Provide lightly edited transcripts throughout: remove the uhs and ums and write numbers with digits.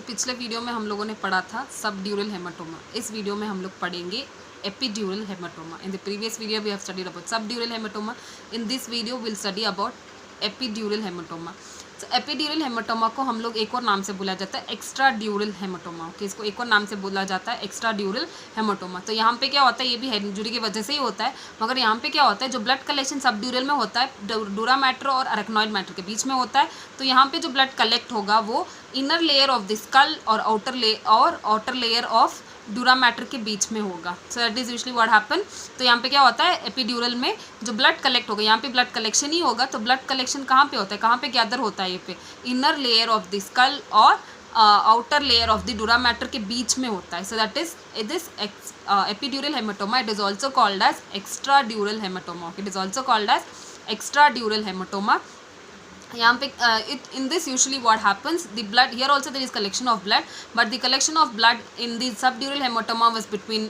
पिछले वीडियो में हम लोगों ने पढ़ा था सबड्यूरल हेमाटोमा. इस वीडियो में हम लोग पढ़ेंगे epidural hematoma. In the previous video we have studied about subdural hematoma. In this video we'll study about epidural hematoma. So epidural hematoma को हम लोग एक और नाम से बोला जाता है एक्स्ट्रा ड्यूरल हेमाटोमा. ओके, इसको एक और नाम से बोला जाता है एक्स्ट्रा ड्यूरल हेमाटोमा. तो यहाँ पे क्या होता है, ये भी हेड इंजुरी की वजह से ही होता है, मगर यहाँ पे क्या होता है, जो ब्लड कलेक्शन सबड्यूरल में होता है डूरा मैटर और अरेक्नॉइड मैटर के बीच में होता है. तो यहाँ पे जो ब्लड कलेक्ट होगा वो inner layer of the skull और आउटर लेयर ऑफ डूरा मैटर के बीच में होगा. सो that is usually what happen. तो यहाँ पे क्या होता है, एपिड्यूरल में जो ब्लड कलेक्ट होगा, यहाँ पे ब्लड कलेक्शन ही होगा. तो ब्लड कलेक्शन कहाँ पे होता है, कहाँ पे गैदर होता है, ये पे inner layer of the skull और outer layer of the dura mater के बीच में होता है. So that is this epidural haematoma. It is also called as extra dural haematoma. It is also called as extra dural haematoma. यहाँ पे in this usually what happens, the blood here also there is collection of blood, but the collection of blood in the subdural hematoma was between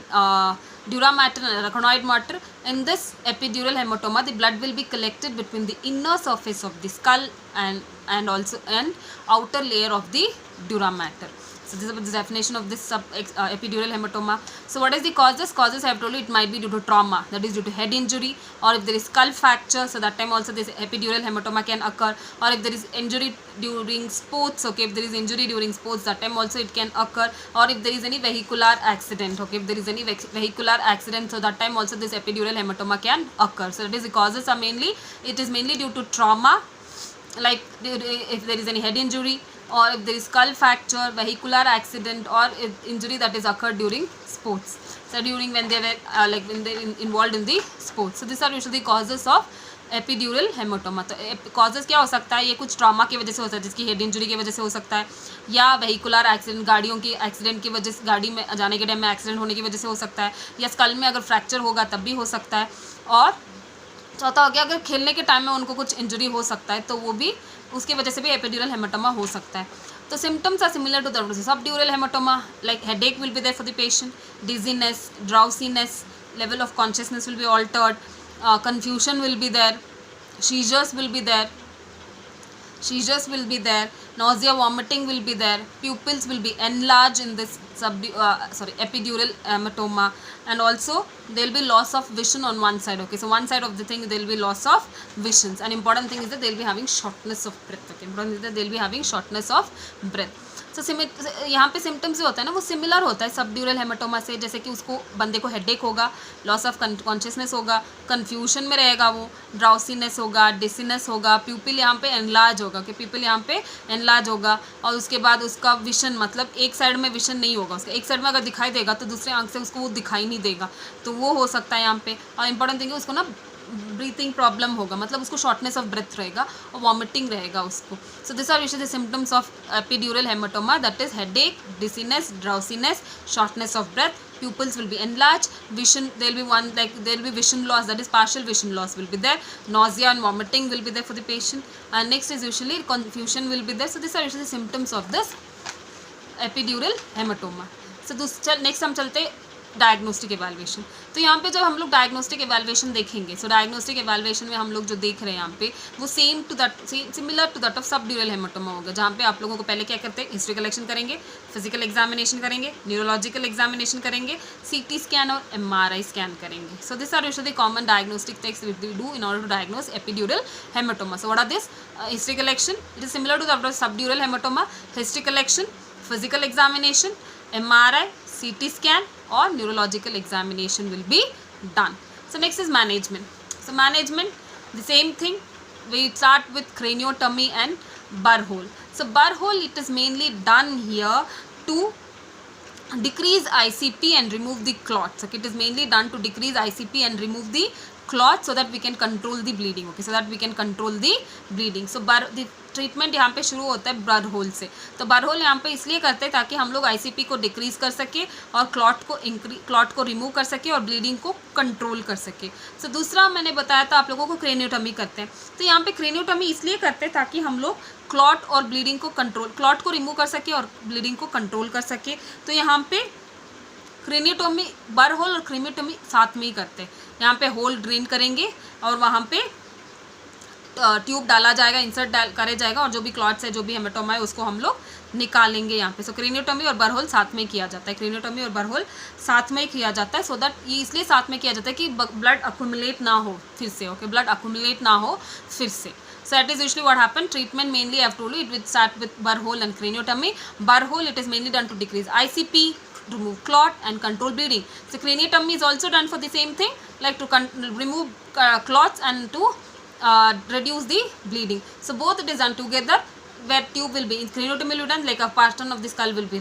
dura mater and arachnoid mater. In this epidural hematoma, the blood will be collected between the inner surface of the skull and also and outer layer of the dura mater. So this is the definition of this epidural hematoma. So what is the causes? Causes I have told you, it might be due to trauma, that is due to head injury, or if there is skull fracture, so that time also this epidural hematoma can occur, or if there is injury during sports, okay, if there is injury during sports, that time also it can occur, or if there is any vehicular accident, okay, if there is any vehicular accident, so that time also this epidural hematoma can occur. So that is the causes are mainly, it is mainly due to trauma, like if there is any head injury, or if there is skull fracture, vehicular accident, or injury that is occurred during sports. So during when they were when they involved in the sports. So these are usually the causes of epidural haematoma. तो causes क्या हो सकता है, ये कुछ trauma की वजह से हो सकता है, जिसकी हेड इंजरी की वजह से हो सकता है, या वेहिकुलर एक्सीडेंट, गाड़ियों की एक्सीडेंट की वजह से, गाड़ी में जाने के टाइम में एक्सीडेंट होने की वजह से हो सकता है, या स्कल में अगर फ्रैक्चर होगा तब भी हो सकता है, और चौथा हो गया अगर खेलने के टाइम में उनको कुछ इंजरी हो सकता है तो वो भी उसकी वजह से भी एपिड्यूरल हेमाटोमा हो सकता है. तो symptoms are similar to that subdural haematoma, like headache will be there for the patient, dizziness, drowsiness, level of consciousness will be altered, confusion will be there, seizures will be there, nausea, vomiting will be there, pupils will be enlarged in this epidural hematoma, and also there will be loss of vision on one side. Okay, so one side of the thing there will be loss of visions, and important thing is that they will be having shortness of breath. Okay, important is that they will be having shortness of breath. तो यहाँ पे symptoms जो होता है ना वो similar होता है सबड्यूरल हेमाटोमा से, जैसे कि उसको बंदे को हेडेक होगा, लॉस ऑफ कॉन्शियसनेस होगा, कन्फ्यूजन में रहेगा वो, ड्राउसीनेस होगा, डिसीनेस होगा, प्यूपिल यहाँ पे एनलार्ज होगा, कि प्यूपिल यहाँ पे एनलार्ज होगा, और उसके बाद उसका विशन, मतलब एक साइड में विशन नहीं होगा उसका, एक साइड में अगर दिखाई देगा तो दूसरे आंख से उसको वो दिखाई नहीं देगा, तो वो हो सकता है यहाँ पे. और इंपॉर्टेंट थिंग है उसको ना ब्रीथिंग प्रॉब्लम होगा, मतलब उसको शॉर्टनेस ऑफ ब्रेथ रहेगा और वॉमिटिंग रहेगा उसको. So this are usually the symptoms of epidural haematoma, that is headache, dizziness, drowsiness, shortness of breath, pupils will be enlarged, vision, there will be vision loss, that is partial vision loss will be there, nausea and vomiting will be there for the patient, and next is usually confusion will be there. So these are usually symptoms of this epidural hematoma. So next हम चलते diagnostic evaluation. तो यहाँ पे जब हम लोग diagnostic evaluation देखेंगे, सो diagnostic evaluation में हम लोग जो देख रहे हैं यहाँ पे वो similar to that of subdural haematoma होगा, जहाँ पे आप लोगों को पहले क्या करते हैं, हिस्ट्री कलेक्शन करेंगे, फिजिकल एग्जामिनेशन करेंगे, न्यूरोलॉजिकल एग्जामिनेशन करेंगे, सीटी स्कैन और एमआरआई स्कैन करेंगे. So this are usually common diagnostic tests which we do in order to diagnose epidural haematoma. So what are this? History collection, it is similar to that of subdural haematoma, history collection, physical examination, MRI, CT scan or neurological examination will be done. So next is management. So management, the same thing. We start with craniotomy and burr hole. So burr hole, it is mainly done here to decrease ICP and remove the clots. Okay, it is mainly done to decrease ICP and remove the clots so that we can control the bleeding. Okay, so that we can control the bleeding. So the treatment यहाँ पे शुरू होता है Burr whole से. तो Burr whole यहाँ पे इसलिए करते हैं ताकि हम लोग आईसीपी को डिक्रीज़ कर सके और क्लॉट को रिमूव कर सके और ब्लीडिंग को कंट्रोल कर सके. सो दूसरा मैंने बताया था आप लोगों को क्रेनियोटमी करते हैं. तो यहाँ पे क्रेनियोटमी इसलिए करते हैं ताकि हम लोग क्लॉट और ब्लीडिंग को क्लॉट को रिमूव कर सके और ब्लीडिंग को कंट्रोल कर सके. तो यहाँ पे क्रेनियोटमी, बर्र होल और क्रेनियोटमी साथ में ही करते हैं. यहाँ पे होल ड्रेन करेंगे और वहाँ पे ट्यूब डाला जाएगा, इंसर्ट करे जाएगा, और जो भी क्लॉट्स है, जो भी हेमाटोमा है, उसको हम लोग निकालेंगे यहाँ पे। सो क्रेनियोटोमी और बरहोल साथ में किया जाता है, क्रेनियोटोमी और बरहोल साथ में किया जाता है, सो दैट ये इसलिए साथ में किया जाता है कि ब्लड अक्यूमुलेट ना हो फिर से, ओके, ब्लड अक्यूमुलेट ना हो फिर से. So that is usually what happened. Treatment mainly I have told you it will start with burhole and craniotomy. Burhole it is mainly done to decrease ICP, remove clot and control bleeding. So craniotomy is also done for the same thing, like to remove clots and to reduce the bleeding. So both it is done together, where tube will be in craniotomy will be done, like a portion of the skull will be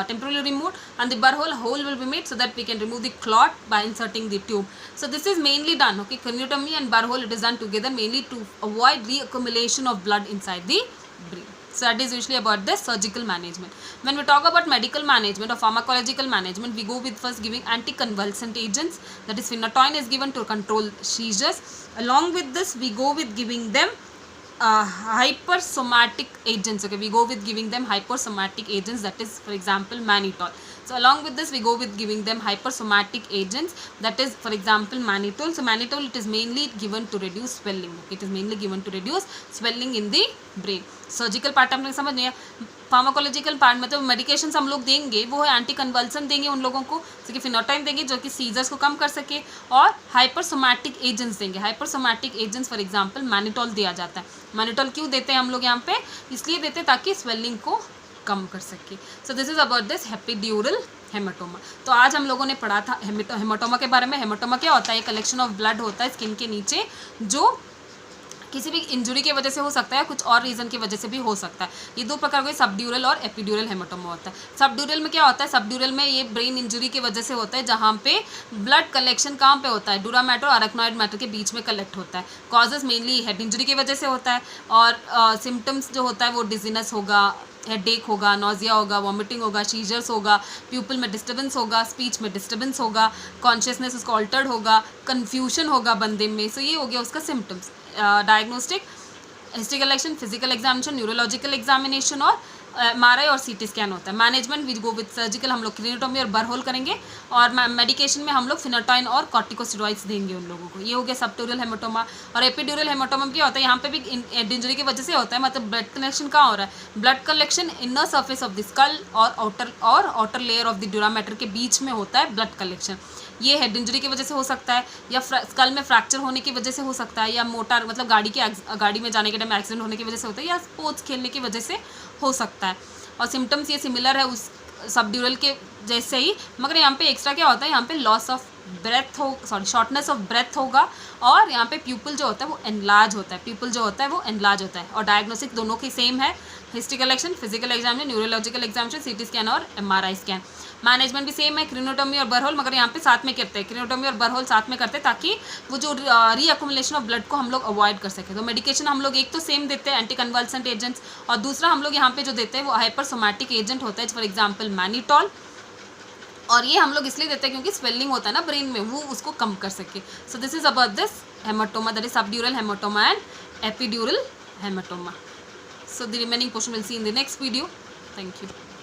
temporarily removed, and the burhole hole will be made so that we can remove the clot by inserting the tube. So this is mainly done, okay, craniotomy and burhole it is done together mainly to avoid reaccumulation of blood inside the brain. So that is usually about the surgical management. When we talk about medical management or pharmacological management, we go with first giving anticonvulsant agents, that is phenytoin is given to control seizures. Along with this we go with giving them hypersomatic agents, okay, we go with giving them hypersomatic agents, that is for example mannitol. So along with this we go with giving them hypersomatic agents, that is for example mannitol. So mannitol it is mainly given to reduce swelling, okay, it is mainly given to reduce swelling in the brain. Surgical part हम लोग समझ नहीं है. Pharmacological part में तो medications हम लोग देंगे वो है एंटी कन्वल्सन देंगे उन लोगों को, जैसे कि फिनोटाइन देंगे जो कि सीजर्स को कम कर सके, और हाइपरसोमैटिक एजेंट्स देंगे. हाइपरसोमैटिक एजेंट्स फॉर एग्जांपल मैनिटोल दिया जाता है. मैनिटोल क्यों देते हैं हम लोग यहाँ पे, इसलिए देते हैं ताकि स्वेलिंग को कम कर सके. So this is about this epidural haematoma. तो आज हम लोगों ने पढ़ा था हेमाटोमा के बारे में. हेमाटोमा क्या होता है, कलेक्शन ऑफ ब्लड होता है स्किन के नीचे जो किसी भी इंजुरी की वजह से हो सकता है, कुछ और रीज़न की वजह से भी हो सकता है. ये दो प्रकार के सबड्यूरल और एपिड्यूरल हेमाटोमा होता है. सबड्यूरल में क्या होता है, सबड्यूरल में ये ब्रेन इंजुरी की वजह से होता है जहाँ पे ब्लड कलेक्शन कहाँ पे होता है, डूरा मैटर और अरेक्नॉइड मैटर के बीच में कलेक्ट होता है. कॉजेज मेनली हेड इंजुरी की वजह से होता है, और सिम्टम्स जो होता है वो डिजीनेस होगा, हेडेक होगा, नोजिया होगा, वॉमिटिंग होगा, सीजर्स होगा, प्यूपल में डिस्टर्बेंस होगा, स्पीच में डिस्टर्बेंस होगा, कॉन्शियसनेस उसका ऑल्टर्ड होगा, कन्फ्यूजन होगा बंदे में. सो ये हो गया उसका symptoms. Diagnostic, history collection, physical examination, neurological examination और MRI और CT स्कैन होता है. Management we go with surgical, हम लोग क्रेनियोटोमी और बरहोल करेंगे, और मेडिकेशन में हम लोग फिनोटाइन और कॉर्टिकोस्टेरॉइड्स देंगे उन लोगों को. ये हो गया सबड्यूरल हेमाटोमा. और एपिड्यूरल हेमाटोमा क्या होता है, यहाँ पे भी इंजरी की वजह से होता है, मतलब ब्लड कलेक्शन कहाँ हो रहा है, blood collection inner surface of the skull और outer layer of the dura mater के बीच में होता है ब्लड कलेक्शन. ये हेड इंजरी की वजह से हो सकता है, या स्कल में फ्रैक्चर होने की वजह से हो सकता है, या मोटर मतलब गाड़ी में जाने के टाइम एक्सीडेंट होने की वजह से होता है, या स्पोर्ट्स खेलने की वजह से हो सकता है. और सिम्टम्स ये सिमिलर है उस सबड्यूरल के जैसे ही, मगर यहाँ पे एक्स्ट्रा क्या होता है, यहाँ पे loss of breath shortness of breath होगा, और यहाँ पे प्यूपल जो होता है वो एनलार्ज होता है, प्यूपल जो होता है वो एनलार्ज होता है. और डायग्नोसिस दोनों की सेम है, history collection, physical examination, neurological examination, CT scan और MRI स्कैन. मैनेजमेंट भी सेम है, क्रेनियोटोमी और बरहोल, मगर यहाँ पे साथ में करते हैं, क्रेनियोटोमी और बरहोल साथ में करते हैं ताकि वो जो रीअक्यूमुलेशन ऑफ ब्लड को हम लोग अवॉइड कर सकें. तो मेडिकेशन हम लोग एक तो सेम देते हैं एंटी कन्वल्सेंट एजेंट्स, और दूसरा हम लोग यहाँ पे जो देते हैं वो हाइपरसोमैटिक एजेंट होता है, फॉर एग्जाम्पल मैनिटॉल. और ये हम लोग इसलिए देते हैं क्योंकि स्वेलिंग होता है ना ब्रेन में, वो उसको कम कर सके. So this is about this haematoma, that is subdural haematoma and epidural haematoma. So the remaining portion we'll see in the next video. Thank you.